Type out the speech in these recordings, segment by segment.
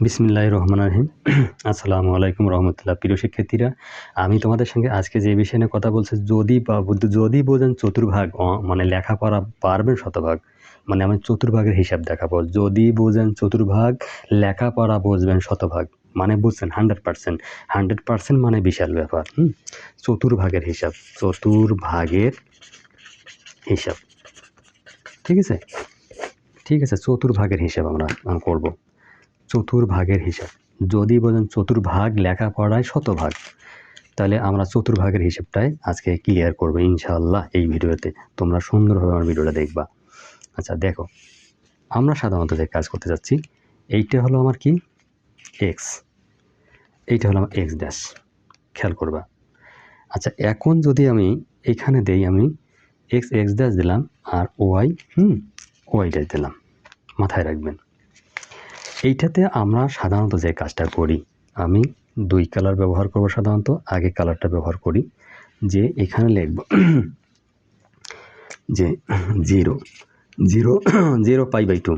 বিসমিল্লাহির রহমানির রহিম। আসসালামু আলাইকুম রহমতুল্লাহ। প্রিয় শিক্ষার্থীরা, আমি তোমাদের সঙ্গে আজকে যে বিষয় নিয়ে কথা বলছি, যদি বোঝেন চতুর্ভাগ, মানে লেখাপড়া পারবেন শতভাগ, মানে আমি চতুর্ভাগের হিসাব দেখাবো। যদি বোঝেন চতুর্ভাগ, লেখাপড়া বুঝবেন শতভাগ, মানে বুঝছেন 100%। 100% মানে বিশাল ব্যাপার। চতুর্ভাগের হিসাব, চতুর্ভাগের হিসাব। ঠিক আছে, ঠিক আছে, চতুর্ভাগের হিসাব আমরা করব। চতুর্ভাগের হিসাব, যদি বলেন চতুর্ভাগ লেখাপড়ায় শতভাগ, তাহলে আমরা চতুর্ভাগের হিসাবটাই আজকে ক্লিয়ার করবো ইনশাআল্লাহ এই ভিডিওতে। তোমরা সুন্দরভাবে আমার ভিডিওটা দেখবা। আচ্ছা দেখো, আমরা সাধারণত যে কাজ করতে যাচ্ছি, এইটা হলো আমার কি এক্স, এইটা হলো আমার এক্স ড্যাশ, খেয়াল করবা। আচ্ছা এখন যদি আমি এখানে দেই, আমি এক্স ড্যাশ দিলাম আর ওয়াই ড্যাশ দিলাম, মাথায় রাখবেন। এইটাতে আমরা সাধারণত যে কাজটা করি, আমি দুই কালার ব্যবহার করব। সাধারণত আগে কালারটা ব্যবহার করি, যে এখানে লিখব যে 0 π/2,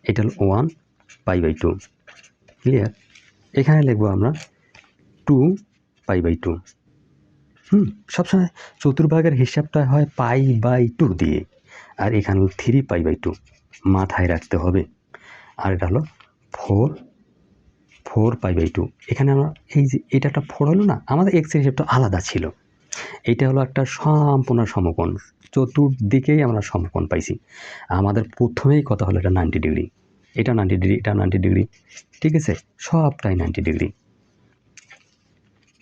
এটা হল 1 π/2, ক্লিয়ার। এখানে লিখব আমরা 2 π/2। সবসময় চতুর্ভাগের হিসাবটা হয় π/2 দিয়ে, আর এখানে হল 3 π/2, মাথায় রাখতে হবে। আর এটা হলো 4 π/2। এখানে আমরা এই যে এটা একটা 4 হলো না, আমাদের এক্সের হিসাবটা আলাদা ছিল। এইটা হলো একটা সম্পূর্ণ সমকোণ, চতুর্দিকেই আমরা সমকোণ পাইছি। আমাদের প্রথমেই কথা হলো এটা 90 ডিগ্রি, এটা 90 ডিগ্রি, এটা 90 ডিগ্রি, ঠিক আছে, সবটাই 90 ডিগ্রি,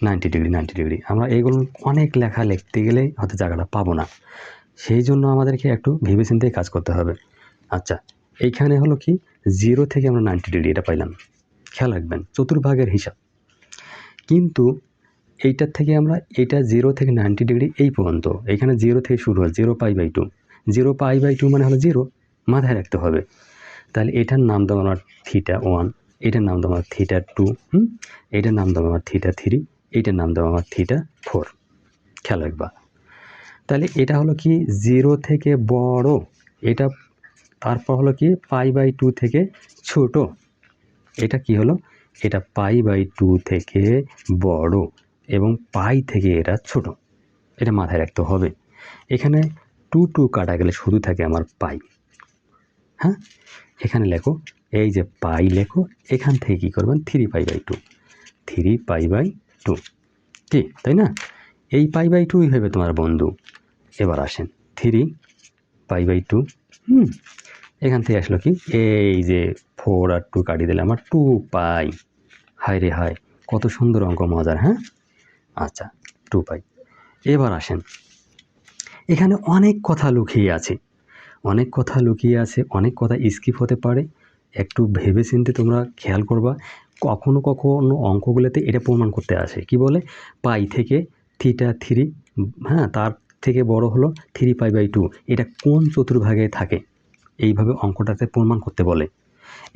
90 ডিগ্রি, 90 ডিগ্রি। আমরা এইগুলো অনেক লেখা লিখতে গেলে হয়তো জায়গাটা পাবো না, সেই জন্য আমাদেরকে একটু ভেবেচিন্তে কাজ করতে হবে। আচ্ছা এইখানে হলো কি 0 থেকে আমরা 90 ডিগ্রি এটা পাইলাম, খেয়াল রাখবেন চতুর্ভাগের হিসাব। কিন্তু এইটার থেকে আমরা এটা 0 থেকে 90 ডিগ্রি এই পর্যন্ত, এখানে 0 থেকে শুরু হয়, 0 π/2, 0 π/2 মানে হলো 0, মাথায় রাখতে হবে। তাহলে এটার নাম দেবো আমার θ1, এটার নাম দেবো আমার θ2, এটার নাম দেবো আমার θ3, এইটার নাম দেবো আমার θ4, খেয়াল রাখবা। তাহলে এটা হলো কি 0 থেকে বড়, এটা তারপর হলো কি π/2 থেকে ছোট, এটা কি হলো, এটা π/2 থেকে বড় এবং পাই থেকে এটা ছোট, এটা মাথায় রাখতে হবে। এখানে 2 কাটা গেলে শুধু থাকে আমার পাই। হ্যাঁ, এখানে লেখো, এই যে পাই লেখো, এখান থেকে কী করবেন 3 π/2, 3 π/2, কি তাই না? এই π/2ই হবে তোমার বন্ধু। এবার আসেন 3 π/2, এখান থেকে আসলো কি, এই যে 4 আর 2 কাটিয়ে দিলে আমার 2 পাই। হায় রে হায়, কত সুন্দর অঙ্ক, মজার। হ্যাঁ, আচ্ছা 2 পাই। এবার আসেন, এখানে অনেক কথা লুকিয়ে আছে, অনেক কথা লুকিয়ে আছে, অনেক কথা স্কিপ হতে পারে, একটু ভেবে চিন্তে তোমরা খেয়াল করবা। কখনো কখনো অঙ্কগুলোতে এটা প্রমাণ করতে আসে, কি বলে, পাই থেকে θ3, হ্যাঁ, তার থেকে বড় হলো 3 π/2, এটা কোন চতুর্ভাগে থাকে, এইভাবে অঙ্কটাতে প্রমাণ করতে বলে।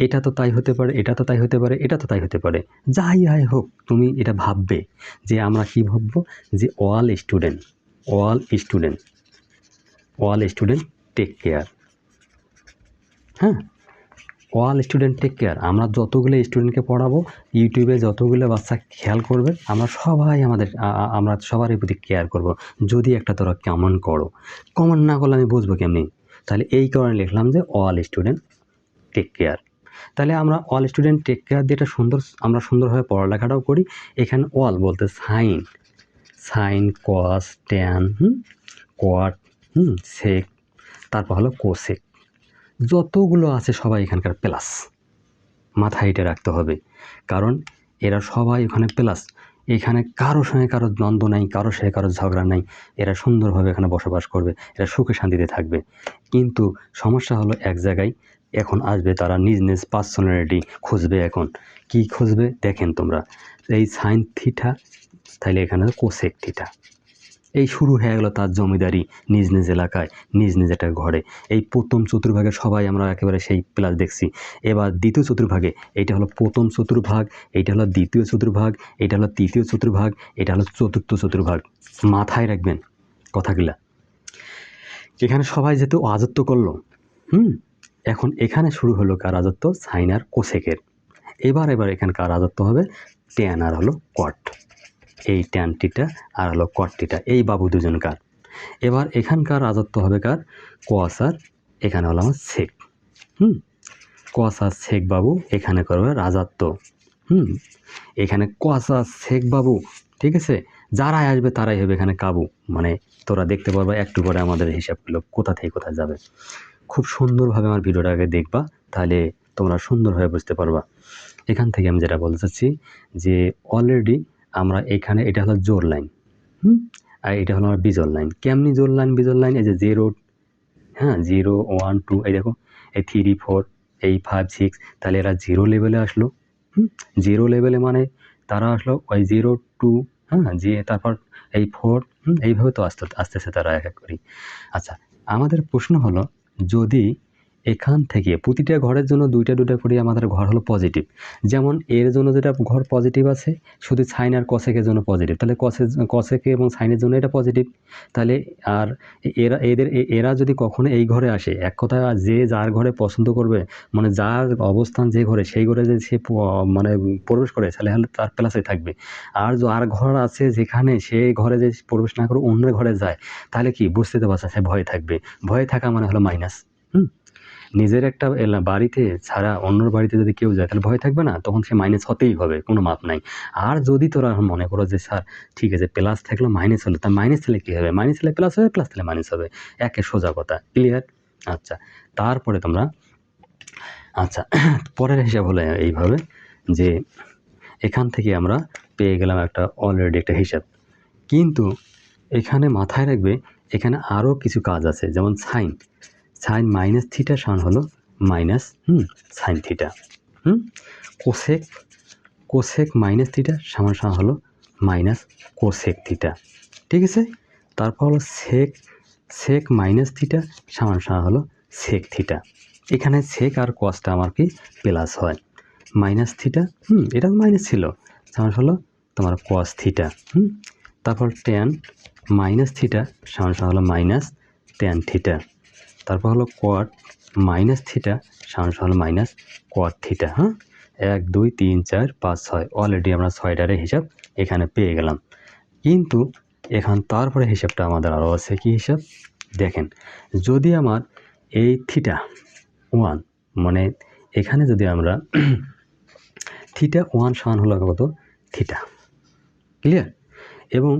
এটা তো তাই হতে পারে, এটা তো তাই হতে পারে, এটা তো তাই হতে পারে, যাই হোক তুমি এটা ভাববে যে আমরা কি ভাববো, যে অল স্টুডেন্ট টেক কেয়ার। হ্যাঁ, অল স্টুডেন্ট টেক কেয়ার, আমরা যতগুলো স্টুডেন্টকে পড়াবো, ইউটিউবে যতগুলো বাচ্চা খেয়াল করবে, আমরা সবাই আমরা সবারই প্রতি কেয়ার করব। যদি একটা তোরা কমন না করলে আমি বুঝবো কেমনি? তাহলে এই কারণে লিখলাম যে অল স্টুডেন্ট টেক কেয়ার। তাহলে আমরা অল স্টুডেন্ট টেক কেয়ার দিয়ে আমরা সুন্দরভাবে পড়ালেখাটাও করি। এখানে অল বলতে সাইন কস ট্যান, কোয়াট, সেক, তারপর হলো কোসেক, যতগুলো আছে সবাই এখানকার প্লাস, মাথায় এটা রাখতে হবে। কারণ এরা সবাই ওখানে প্লাস, এখানে কারো সঙ্গে কারো দ্বন্দ্ব নাই, কারো সঙ্গে কারো ঝগড়া নাই, এরা সুন্দরভাবে এখানে বসবাস করবে, এরা সুখে শান্তিতে থাকবে। কিন্তু সমস্যা হলো এক জায়গায়, এখন আসবে তারা নিজ পার্সোনালিটি খুঁজবে। এখন কি খুঁজবে দেখেন তোমরা, এই সাইন থিটা, তাহলে এখানে কোসেক থিটা, এই শুরু হয়ে গেল তার জমিদারি নিজ এলাকায়, নিজ একটা ঘরে। এই প্রথম চতুর্ভাগে সবাই আমরা একেবারে সেই প্লাস দেখছি। এবার দ্বিতীয় চতুর্ভাগে, এইটা হলো প্রথম চতুর্ভাগ, এইটা হলো দ্বিতীয় চতুর্ভাগ, এটা হলো তৃতীয় চতুর্ভাগ, এটা হলো চতুর্থ চতুর্ভাগ। মাথায় রাখবেন কথাগুলা। এখানে সবাই যেহেতু রাজত্ব করলো, এখন এখানে শুরু হলো কার রাজত্ব, সাইন আর কোসেকের। এবার এখানকার রাজত্ব হবে ট্যান আর হলো কট, এই ট্যান টিটা আর হলো কট টিটা, এই বাবু দুজনকার। এবার এখানকার রাজত্ব হবে কার, কস আর এখানে হলো আমার সেক। কস আর সেক বাবু এখানে করবে রাজত্ব। এখানে কস আর সেক বাবু, ঠিক আছে, যারাই আসবে তারাই হবে এখানে কাবু। মানে তোরা দেখতে পারবা একটু পরে আমাদের হিসাবগুলো কোথা থেকে কোথায় যাবে। খুব সুন্দরভাবে আমার ভিডিওটাকে দেখবা, তাহলে তোমরা সুন্দরভাবে বুঝতে পারবা। এখান থেকে আমি যেটা বলতে চাচ্ছি যে অলরেডি আমরা এখানে, এটা হলো জোর লাইন, আর এটা হলো আমার বিজোড় লাইন। কেমনি জোর লাইন বিজোড় লাইন, এই যে 0, 0, 1, 2, এই দেখো এই 3, 4, এই 5, 6, তাহলে এরা 0 লেভেলে আসলো। 0 লেভেলে মানে তারা আসলো ওই 0, 2, যে তারপর এই 4, এইভাবে তো আস্তে আস্তে তারা এক এক করি। আচ্ছা, আমাদের প্রশ্ন হলো, যদি এখান থেকে প্রতিটা ঘরের জন্য দুইটা করে আমাদের ঘর হলো পজিটিভ, যেমন এর জন্য যেটা ঘর পজিটিভ আছে শুধু সাইন আর কসেকের জন্য পজিটিভ, তাহলে কসেকে এবং সাইনের জন্য এটা পজিটিভ। তাহলে আর এরা যদি কখনো এই ঘরে আসে, এক কথা যে যার ঘরে পছন্দ করবে, মানে যার অবস্থান যে ঘরে, সেই ঘরে যে সে মানে প্রবেশ করে, তাহলে তার প্লাসে থাকবে। আর আর ঘর আছে যেখানে সেই ঘরে যে প্রবেশ না করে অন্যের ঘরে যায়, তাহলে কি বুঝতে তো পারছে, সে ভয়ে থাকবে। ভয়ে থাকা মানে হলো মাইনাস। নিজের একটা বাড়িতে ছাড়া অন্যর বাড়িতে যদি কেউ যায় তাহলে ভয় থাকবে না, তখন সে মাইনাস হতেই হবে, কোনো মাপ নাই। আর যদি তোরা মনে করো যে স্যার ঠিক আছে প্লাস থাকলো মাইনাস হলো, তা মাইনাস হলে কী হবে, মাইনাস হলে প্লাস হবে, প্লাস হলে মাইনাস হবে, একে সোজা কথা, ক্লিয়ার? আচ্ছা, তারপরে তোমরা, আচ্ছা পরের হিসাব হলো এইভাবে যে এখান থেকে আমরা পেয়ে গেলাম একটা অলরেডি একটা হিসাব, কিন্তু এখানে মাথায় রাখবে এখানে আরও কিছু কাজ আছে, যেমন সাইন মাইনাস থিটা সমান হলো minus sine theta. Cosec minus theta সমান হলো মাইনাস কোসেক থিটা, ঠিক আছে। তারপর হলো সেক মাইনাস থিটা সমান হলো সেক থিটা। এখানে সেক আর কসটা আমার কি প্লাস হয়, মাইনাস থিটা, এটা মাইনাস ছিল, সমান হলো তোমার কস থিটা। তারপর ট্যান মাইনাস থিটা সমান হলো মাইনাস ট্যান থিটা। তারপর হলো কোয়াট মাইনাস থিটা সমান হলো মাইনাস কোয়াট থিটা। 1, 2, 3, 4, 5, 6, অলরেডি আমরা 6টারে হিসাব এখানে পেয়ে গেলাম। কিন্তু এখন তারপরে হিসাবটা আমাদের আরও আছে, কি হিসাব দেখেন, যদি আমার এই থিটা 1, মানে এখানে যদি আমরা থিটা 1 সমান হলো কত, থিটা, ক্লিয়ার, এবং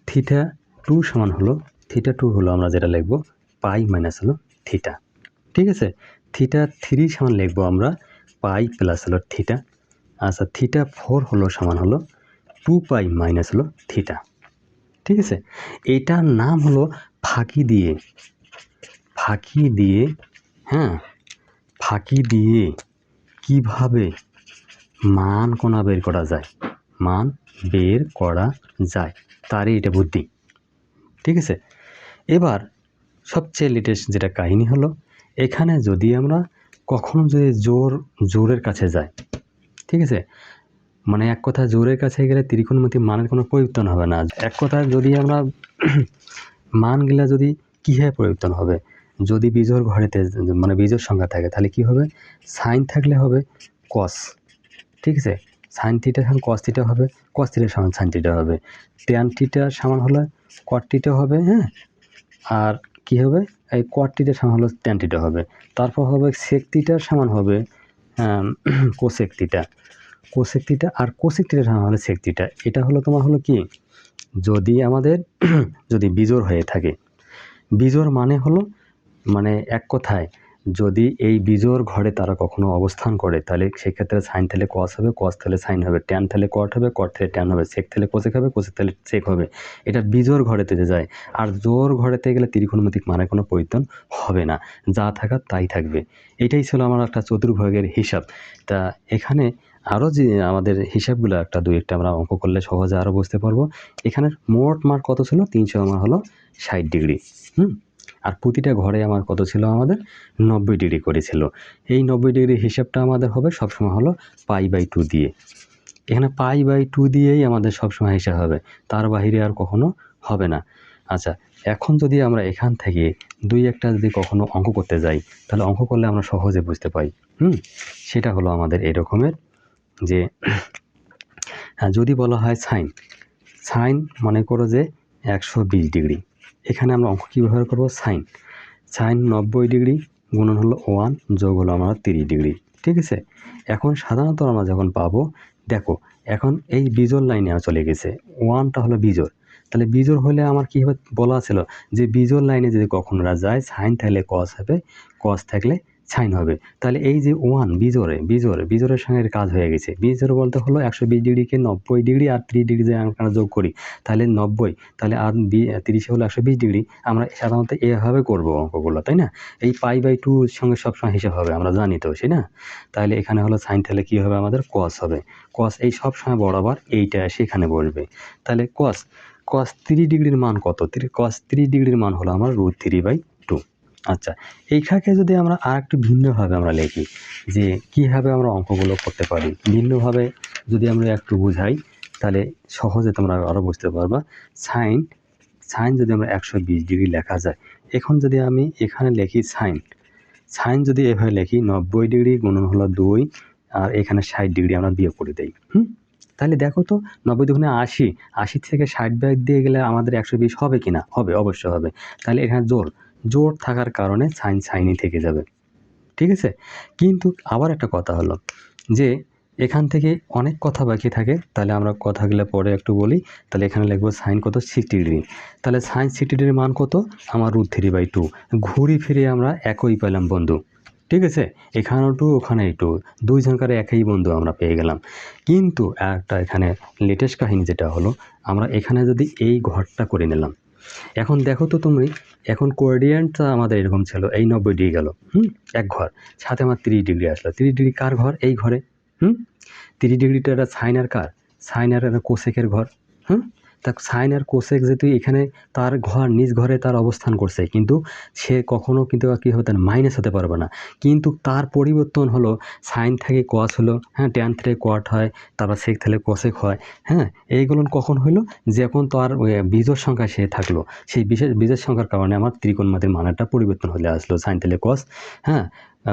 থিটা 2 সমান হলো, থিটা 2 হলো আমরা যেটা লিখবো পাই মাইনাস হলো থিটা, ঠিক আছে। থিটা 3 সমান লিখবো আমরা পাই প্লাস হলো থিটা। আচ্ছা, থিটা 4 হলো সমান হলো 2 পাই মাইনাস হলো থিটা, ঠিক আছে। এটার নাম হলো ফাঁকি দিয়ে ফাঁকি দিয়ে কিভাবে মান কোনা বের করা যায়, তারই এটা বুদ্ধি, ঠিক আছে। এবার সবচেয়ে লেটেস্ট যেটা কাহিনী হলো, এখানে যদি আমরা কখনো যদি জোরের কাছে যাই, ঠিক আছে, মানে এক কথা জোরের কাছে গেলে ত্রিকোণমিতি মানের কোনো পরিবর্তন হবে না। এক কথা যদি আমরা মানগুলা যদি কীভাবে পরিবর্তন হবে, যদি বিজোড় ঘরেতে মানে বিজোড় সংখ্যা থাকে তাহলে কি হবে, সাইন থাকলে হবে কস, ঠিক আছে, সাইন থিটা সমান কস থিটা হবে, কস থিটা সমান সাইন থিটা হবে, ট্যান থিটা সমান হলে কট থিটা হবে, আর কি হবে, এই কট থিটা সমান হলো ট্যান থিটা হবে। তারপর হবে সেক থিটার সমান হবে কোসেক থিটা, আর কোসেক থিটা সমান হলে সেক থিটা। এটা হলো তোমার হলো কি, যদি আমাদের যদি বিজোড় হয়ে থাকে, বিজোড় মানে হলো মানে এক কথায় যদি এই বিজোড় ঘরে তারা কখনো অবস্থান করে, তাহলে সেক্ষেত্রে সাইন থাকলে কস হবে, কস থাকলে সাইন হবে, ট্যান থাকলে কট হবে, কট থাকলে ট্যান হবে, সেক থাকলে কোসেক হবে, কোসেক থাকলে সেক হবে। এটা বিজোড় ঘরেতে যায়। আর জোর ঘরেতে গেলে ত্রিকোণমিতিক মানে কোনো পরিবর্তন হবে না, যা থাকার তাই থাকবে। এটাই ছিল আমার একটা চতুর্ভাগের হিসাব। তা এখানে আরও যে আমাদের হিসাবগুলো একটা একটা আমরা অঙ্ক করলে সহজে আরও বুঝতে পারবো। এখানে মোট মার্ক কত ছিল, 300 আমার হলো 60 ডিগ্রি। আর প্রতিটা ঘরে আমার কত ছিল, আমাদের 90 ডিগ্রি করেছিল। এই 90 ডিগ্রি হিসাবটা আমাদের হবে সবসময় হলো π/2 দিয়ে। এখানে π/2 দিয়েই আমাদের সবসময় হিসাব হবে, তার বাইরে আর কখনো হবে না। আচ্ছা, এখন যদি আমরা এখান থেকে একটা যদি কখনো অঙ্ক করতে যাই, তাহলে অঙ্ক করলে আমরা সহজে বুঝতে পাই। সেটা হলো আমাদের এই রকমের যে যদি বলা হয় সাইন, সাইন মনে করো যে 120 ডিগ্রি, এখানে আমরা অঙ্ক কী ব্যবহার করবো? সাইন, সাইন 90 ডিগ্রি গুণন হলো 1 যোগ হলো আমরা 30 ডিগ্রি। ঠিক আছে, এখন সাধারণত আমরা যখন পাবো, দেখো এখন এই বিজোড় লাইনে চলে গেছে, 1টা হলো বিজোড়, তাহলে বিজোড় হলে আমার কী হবে বলা ছিল যে বিজোড় লাইনে যদি কখনো যায় সাইন থাকলে কস হবে, কস থাকলে সাইন হবে। তাহলে এই যে 1 বিজোড়ের সঙ্গে এর কাজ হয়ে গেছে। বিজোড় বলতে হলো 120 ডিগ্রিকে 90 ডিগ্রি আর 30 ডিগ্রি যে আমরা যোগ করি, তাহলে 90, তাহলে আর 30 হলো 120 ডিগ্রি। আমরা সাধারণত এভাবে করবো অঙ্কগুলো, তাই না? এই π/2 সঙ্গে সবসময় হিসাব হবে, আমরা জানি তো, সেই না? তাহলে এখানে হলো সাইন, তাহলে কী হবে আমাদের? কস হবে। কস এই সবসময় বরাবর এইটা সেখানে বসবে। তাহলে কস 30 ডিগ্রির মান কত? কস 30 ডিগ্রির মান হলো আমার √3/2। আচ্ছা, এইখানে যদি আমরা আর একটু ভিন্নভাবে আমরা লিখি যে কীভাবে আমরা অঙ্কগুলো করতে পারি, ভিন্নভাবে যদি আমরা একটু বুঝাই তাহলে সহজে তোমরা আরও বুঝতে পারবা। সাইন যদি আমরা 120 ডিগ্রি লেখা যায়, এখন যদি আমি এখানে লিখি সাইন যদি এভাবে লিখি 90 ডিগ্রি গুণন হলো 2 আর এখানে 60 ডিগ্রি আমরা বিয়োগ করে দেই। তাহলে দেখো তো 90 দুগুণে 80, 80 থেকে 60 বিয়োগ দিয়ে গেলে আমাদের 120 হবে কি না? হবে, অবশ্যই হবে। তাহলে এখানে জোর থাকার কারণে সাইনই থেকে যাবে। ঠিক আছে, কিন্তু আবার একটা কথা হলো যে এখান থেকে অনেক কথা বাকি থাকে, তাহলে আমরা কথাগুলো পরে একটু বলি। তাহলে এখানে লিখবো সাইন কত? 60 ডিগ্রি। তাহলে সাইন 60 ডিগ্রির মান কত? আমার √3/2। ঘুরি ফিরে আমরা একই পেলাম বন্ধু। ঠিক আছে, এখানেও 2 ওখানে 2, দুইজনকার একই বন্ধু আমরা পেয়ে গেলাম। কিন্তু একটা এখানে লেটেস্ট কাহিনী যেটা হলো, আমরা এখানে যদি এই ঘরটা করে নিলাম, এখন দেখো তো তুমি, এখন কোঅর্ডিনেটটা আমাদের এরকম ছিল, এই 90 ডিগ্রি গেল, এক ঘর, সাথে আমার 30 ডিগ্রি আসলো। 30 ডিগ্রি কার ঘর? এই ঘরে। 30 ডিগ্রিটা একটা সাইন আর কার? সাইন আর একটা কোসেকের ঘর। তা সাইন আর কোসেক যেহেতু এখানে তার ঘর, নিজ ঘরে তার অবস্থান করছে, কিন্তু সে কখনো কিন্তু কী হতে মাইনাস হতে পারবে না। কিন্তু তার পরিবর্তন হলো সাইন থেকে কস হলো, ট্যান থেকে কট হয়, তারপর সেক থেকে কোসেক হয়। এইগুলো কখন হলো? যখন তার বিজোড় সংখ্যা সে থাকলো, সেই বিশেষ বিজোড় সংখ্যার কারণে আমার ত্রিকোণমিতির মানটা পরিবর্তন হলে আসলো। সাইন থেকে কস,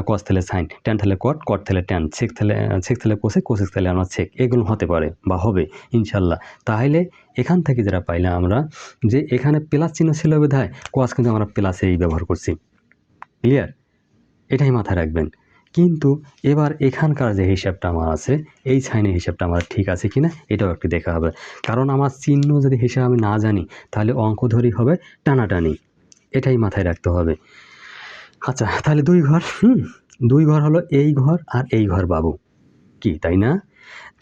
কস থেকে সাইন, ট্যান থেকে কট, কট থেকে ট্যান, সেক থেকে কোসেক, কোসেক থেকে আমার সেক, এগুলো হতে পারে বা হবে ইনশাল্লাহ। তাহলে এখান থেকে যেটা পাইলাম আমরা, যে এখানে প্লাস চিহ্ন ছিল বিধায় কস কিন্তু আমরা প্লাসেই ব্যবহার করছি। ক্লিয়ার? এটাই মাথায় রাখবেন। কিন্তু এবার এখানকার যে হিসাবটা আমার আছে, এই সাইনের হিসাবটা আমার ঠিক আছে কিনা এটাও একটু দেখা হবে। কারণ আমার চিহ্ন যদি হিসাব আমি না জানি, তাহলে অঙ্ক ধরি হবে টানাটানি। এটাই মাথায় রাখতে হবে। আচ্ছা, তাহলে 2 ঘর, 2 ঘর হলো এই ঘর আর এই ঘর বাবু, কি তাই না?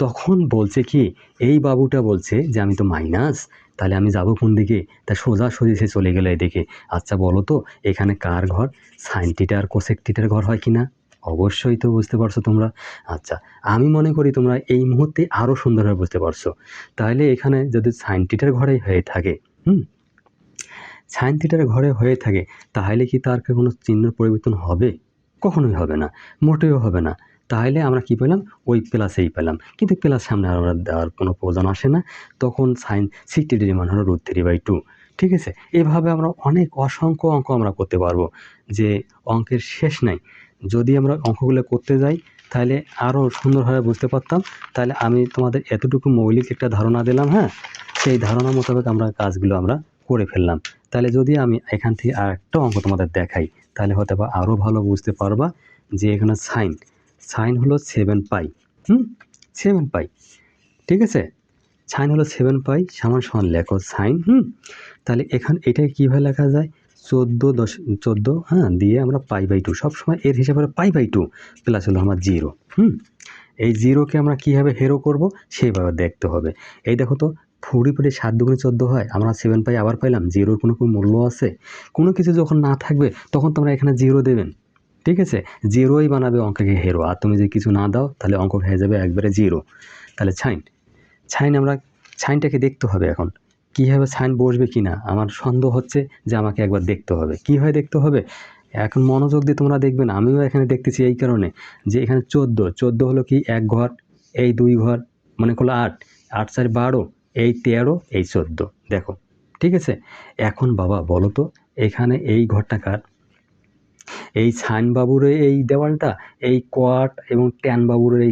তখন বলছে কি, এই বাবুটা বলছে যে আমি তো মাইনাস, তাহলে আমি যাব কোন দিকে? তা সোজাসুজি সে চলে গেলে এদিকে। আচ্ছা বলো তো, এখানে কার ঘর? সাইন থিটা আর কোসেক থিটার ঘর হয় কি না? অবশ্যই তো বুঝতে পারছো তোমরা। আচ্ছা, আমি মনে করি তোমরা এই মুহূর্তে আরও সুন্দরভাবে বুঝতে পারছো। তাহলে এখানে যদি সাইন থিটার ঘরে হয়ে থাকে, সাইন থিটার ঘরে হয়ে থাকে, তাহলে কি তার কোনো চিহ্ন পরিবর্তন হবে? কখনোই হবে না, মোটেও হবে না। তাহলে আমরা কি পেলাম? ওই প্লাসেই পেলাম, কিন্তু প্লাস সামনে আমরা দেওয়ার কোনো প্রয়োজন আসে না। তখন সাইন 60 ডিগ্রি মান হলো √3/2। ঠিক আছে, এভাবে আমরা অসংখ্য অঙ্ক আমরা করতে পারবো, যে অঙ্কের শেষ নাই। যদি আমরা অঙ্কগুলো করতে যাই তাহলে আরও সুন্দরভাবে বুঝতে পারতাম। তাহলে আমি তোমাদের এতটুকু মৌলিক একটা ধারণা দিলাম, সেই ধারণা মোতাবেক আমরা কাজগুলো আমরা করে ফেললাম। তাহলে যদি আমি এখান থেকে আরেকটা অঙ্ক তোমাদের দেখাই, তাহলে হয়তো বা আরও ভালো বুঝতে পারবা যে এখানে সাইন হলো 7π, 7π। ঠিক আছে, সাইন হলো 7π সমান লেখো সাইন, তাহলে এখানে এটাকে কীভাবে লেখা যায়? 14 দিয়ে আমরা π/2, সবসময় এর হিসাবে π/2 প্লাস হলো আমার 0। এই 0কে আমরা কীভাবে হেরো করব সেইভাবে দেখতে হবে। এই দেখো তো, 7 দুগুণে 14 হয়, আমরা 7π আবার পাইলাম। 0-র কোনো মূল্য আছে? কোনো কিছু যখন না থাকবে তখন তোমরা এখানে 0 দেবেন। ঠিক আছে, 0ই বানাবে অঙ্ককে হেরো। আর তুমি যদি কিছু না দাও তাহলে অঙ্ক হয়ে যাবে একবারে 0। তাহলে আমরা সাইনটাকে দেখতে হবে। এখন কীভাবে সাইন বসবে কি না আমার সন্দেহ হচ্ছে, যে আমাকে একবার দেখতে হবে। কীভাবে দেখতে হবে? এখন মনোযোগ দিয়ে তোমরা দেখবেন, আমিও এখানে দেখতেছি এই কারণে যে এখানে 14 হলো কি এক ঘর, এই 2 ঘর, মনে করলো 8, 8 4 12, এই 13, এই 14। দেখো, ঠিক আছে। এখন বাবা বলো তো, এখানে এই ঘরটা কার? এই সাইন বাবুর এই দেওয়ালটা, এই কোয়াট এবং ট্যান বাবুর এই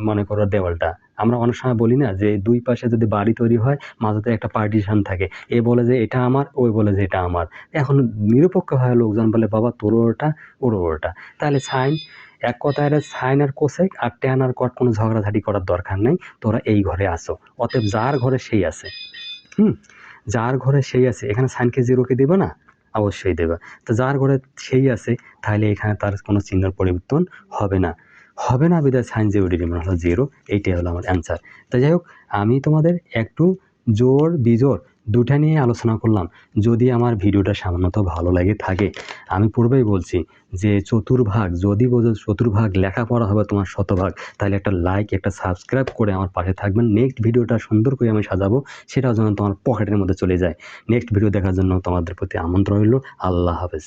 মনে করো দেওয়ালটা, আমরা অনেক সময় বলি না যে দুই পাশে যদি বাড়ি তৈরি হয় মাঝে একটা পার্টিশন থাকে, এ বলে যে এটা আমার, ওই বলে যে এটা আমার। এখন নিরপেক্ষ হয় লোকজন বলে বাবা তোর ওটা ওর ওটা, তাহলে সাইন এক কথায় সাইন আর কোসেক আর ট্যান আর কট কোনো ঝগড়াঝাটি করার দরকার নেই, তোরা এই ঘরে আসো। অতএব যার ঘরে সেই আছে, যার ঘরে সেই আছে, এখানে সাইনকে জিরোকে দেবে না? অবশ্যই দেবে। তো যার ঘরে সেই আছে তাহলে এখানে তার কোনো চিহ্নের পরিবর্তন হবে না, হবে না বিধায় সাইন জিরো ডিগ্রি মানে হলো জিরো। এইটাই হলো আমার অ্যান্সার। তো যাই হোক, আমি তোমাদের একটু জোর বিজোড় দুটা নিয়ে আলোচনা করলাম। যদি আমার ভিডিওটা সামান্যত ভালো লাগে থাকে, আমি পূর্বেই বলছি যে চতুর্ভাগ, যদি বোঝো চতুর্ভাগ লেখাপড়া হবে তোমার শতভাগ, তাহলে একটা লাইক একটা সাবস্ক্রাইব করে আমার পাশে থাকবেন। নেক্সট ভিডিওটা সুন্দর করে আমি সাজাবো, সেটাও যেন তোমার পকেটের মধ্যে চলে যায়। নেক্সট ভিডিও দেখার জন্য তোমাদের প্রতি আমন্ত্রণ রইল। আল্লাহ হাফেজ।